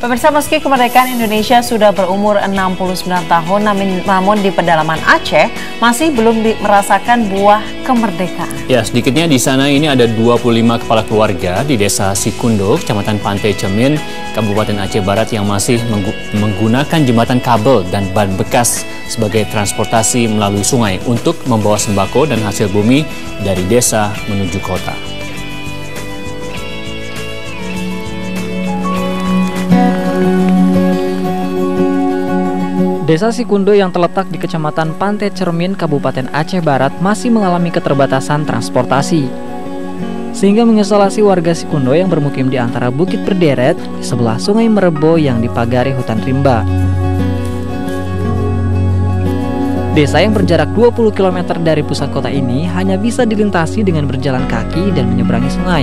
Pemirsa, meski kemerdekaan Indonesia sudah berumur 69 tahun, namun di pedalaman Aceh masih belum merasakan buah kemerdekaan. Ya, sedikitnya di sana ini ada 25 kepala keluarga di Desa Sikundo, Kecamatan Pantai Cermin, Kabupaten Aceh Barat yang masih menggunakan jembatan kabel dan ban bekas sebagai transportasi melalui sungai untuk membawa sembako dan hasil bumi dari desa menuju kota. Desa Sikundo yang terletak di Kecamatan Pantai Cermin, Kabupaten Aceh Barat masih mengalami keterbatasan transportasi. Sehingga mengisolasi warga Sikundo yang bermukim di antara bukit berderet di sebelah Sungai Merebo yang dipagari hutan rimba. Desa yang berjarak 20 km dari pusat kota ini hanya bisa dilintasi dengan berjalan kaki dan menyeberangi sungai.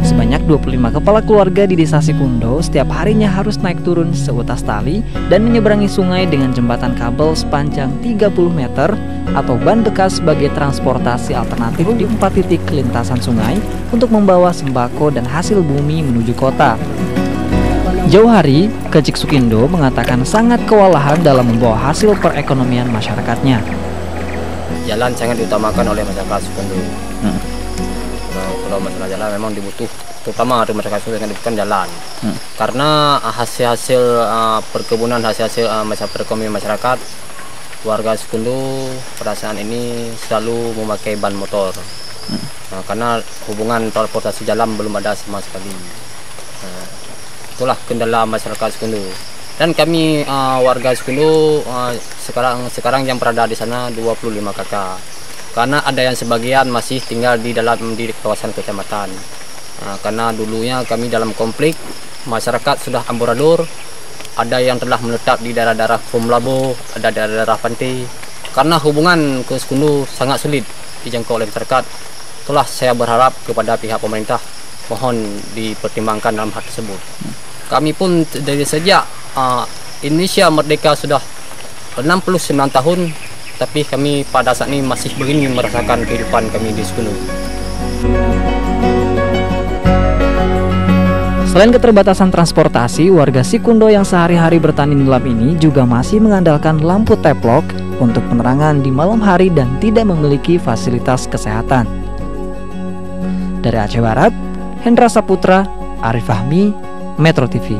Sebanyak 25 kepala keluarga di Desa Sikundo setiap harinya harus naik turun seutas tali dan menyeberangi sungai dengan jembatan kabel sepanjang 30 meter atau ban bekas sebagai transportasi alternatif di 4 titik lintasan sungai untuk membawa sembako dan hasil bumi menuju kota. Jauh hari, Kecik Sukindo mengatakan sangat kewalahan dalam membawa hasil perekonomian masyarakatnya. Jalan sangat diutamakan oleh masyarakat Sikundo. Kalau masalah jalan memang dibutuh, terutama dari masyarakat Sikundo yang dibutuhkan jalan. Karena hasil-hasil perkebunan, hasil-hasil perekonomian masyarakat, warga Sikundo pada saat ini selalu memakai ban motor. Karena hubungan transportasi jalan belum ada sama sekali. Itulah kendala masyarakat Sikundo. Dan kami warga Sikundo sekarang yang berada di sana 25 kakak. Karena ada yang sebagian masih tinggal di kawasan kecamatan. Karena dulunya kami dalam konflik, masyarakat sudah amburadul, ada yang telah menetap di daerah-daerah Fumlabo, ada daerah-daerah pantai. Karena hubungan ke Sikundo sangat sulit dijangkau oleh masyarakat, itulah saya berharap kepada pihak pemerintah mohon dipertimbangkan dalam hal tersebut. Kami pun dari sejak Indonesia merdeka sudah 69 tahun, tapi kami pada saat ini masih begini merasakan kehidupan kami di Sikundo. Selain keterbatasan transportasi, warga Sikundo yang sehari-hari bertani gelap ini juga masih mengandalkan lampu teplok untuk penerangan di malam hari dan tidak memiliki fasilitas kesehatan. Dari Aceh Barat, Hendra Saputra, Arif Fahmi, Metro TV.